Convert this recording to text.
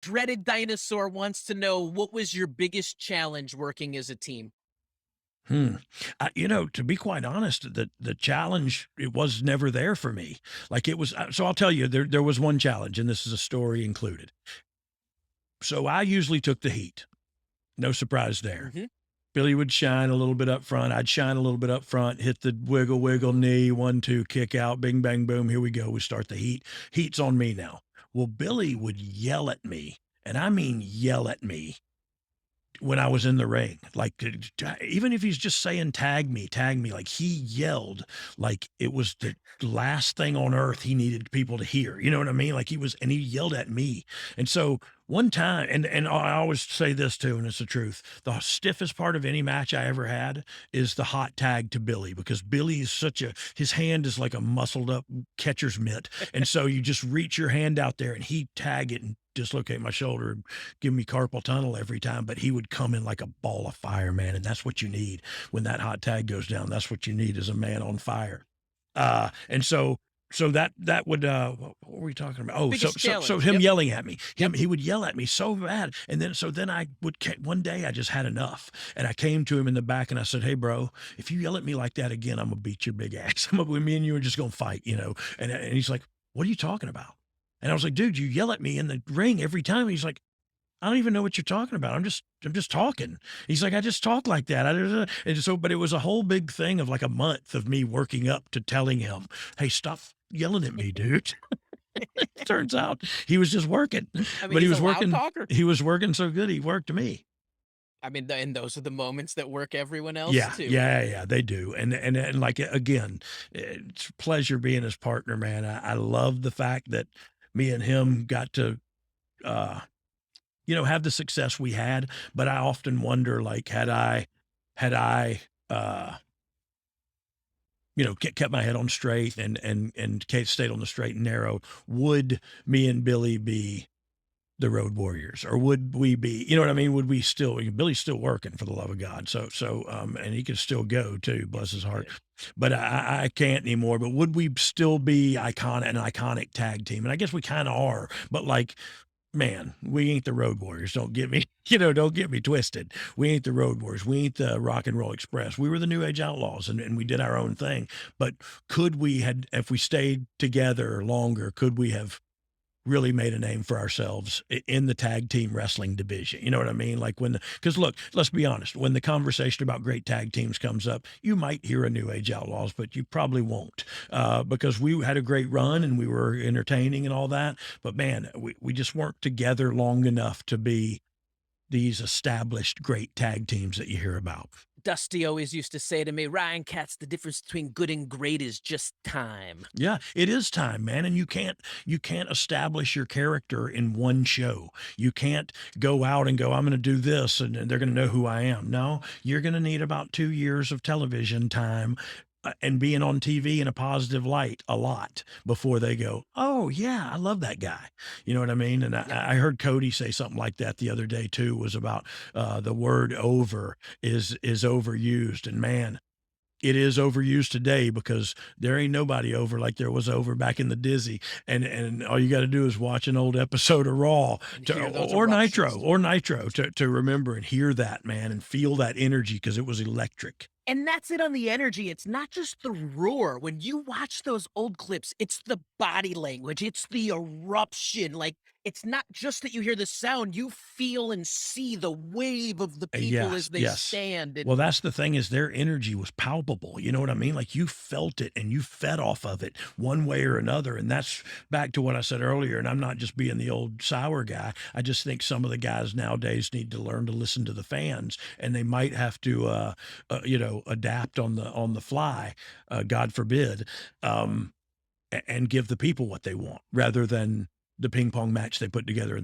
Dreaded Dinosaur wants to know, what was your biggest challenge working as a team? Hmm. To be quite honest, the challenge, it was never there for me. Like it was. So I'll tell you, there was one challenge, and this is a story included. So I usually took the heat. No surprise there. Mhm. Billy would shine a little bit up front. I'd shine a little bit up front, hit the wiggle, wiggle knee, 1, 2, kick out, bing, bang, boom. Here we go. We start the heat. Heat's on me now. Well, Billy would yell at me, and I mean yell at me when I was in the ring. Like, even if he's just saying tag me, like he yelled like it was the last thing on earth he needed people to hear. You know what I mean? Like and he yelled at me. And so one time, and I always say this too, and it's the truth. The stiffest part of any match I ever had is the hot tag to Billy, because Billy is his hand is like a muscled up catcher's mitt. And so you just reach your hand out there and he'd tag it and dislocate my shoulder, give me carpal tunnel every time, but he would come in like a ball of fire, man. And that's what you need when that hot tag goes down. That's what you need, is a man on fire. And so that would what were we talking about? Oh, so Biggest so so challenge, him yep, yelling at me. yep. He would yell at me so bad. And then I would one day I just had enough. And I came to him in the back and I said, "Hey bro, if you yell at me like that again, I'm gonna beat your big ass. Me and you are just gonna fight, you know." And he's like, "What are you talking about?" And I was like, "Dude, you yell at me in the ring every time." He's like, "I don't even know what you're talking about. I'm just talking." He's like, "I just talk like that." And so, but it was a whole big thing of like a month of me working up to telling him, "Hey, stop yelling at me, dude." Turns out he was just working, I mean, but he's a loud talker. he was working so good, he worked me. I mean, and those are the moments that work everyone else Yeah, too. yeah, yeah, they do. And like again, it's a pleasure being his partner, man. I love the fact that me and him got to uh have the success we had. But I often wonder, like, had I, kept my head on straight and stayed on the straight and narrow, would me and Billy be the Road Warriors, or would we be, you know what I mean? Would we still? Billy's still working, for the love of God, and he can still go too, bless his heart. Good. But I can't anymore. But would we still be an iconic tag team? And I guess we kind of are. But like, man, we ain't the Road Warriors. Don't get me, don't get me twisted. We ain't the Road Warriors. We ain't the Rock and Roll Express. We were the New Age Outlaws, and we did our own thing. But if we stayed together longer, could we have really made a name for ourselves in the tag team wrestling division? You know what I mean? Like because look, let's be honest, when the conversation about great tag teams comes up, you might hear a New Age Outlaws, but you probably won't, because we had a great run and we were entertaining and all that. But man, we just weren't together long enough to be these established great tag teams that you hear about. Dusty always used to say to me, Ryan Katz, the difference between good and great is just time. Yeah, it is time, man, and you can't establish your character in one show. You can't go out and go, "I'm gonna do this, and they're gonna know who I am." No, you're gonna need about 2 years of television time, and being on TV in a positive light a lot before they go, "Oh, yeah, I love that guy." You know what I mean? And Yep. I heard Cody say something like that the other day too, was about, the word "over" is overused, and man, it is overused today, because there ain't nobody over like there was over back in the Dizzy. And all you got to do is watch an old episode of Raw, And hear those Nitro, eruptions. to remember and hear that, man, and feel that energy, because it was electric. And that's it on the energy. It's not just the roar. When you watch those old clips, it's the body language, it's the eruption. Like, it's not just that you hear the sound, you feel and see the wave of the people as Yes, they yes. stand. And Well, that's the thing, is their energy was palpable. You know what I mean? Like you felt it and you fed off of it one way or another. And that's back to what I said earlier. And I'm not just being the old sour guy. I just think some of the guys nowadays need to learn to listen to the fans, and they might have to, adapt on the fly. God forbid, and give the people what they want rather than the ping pong match they put together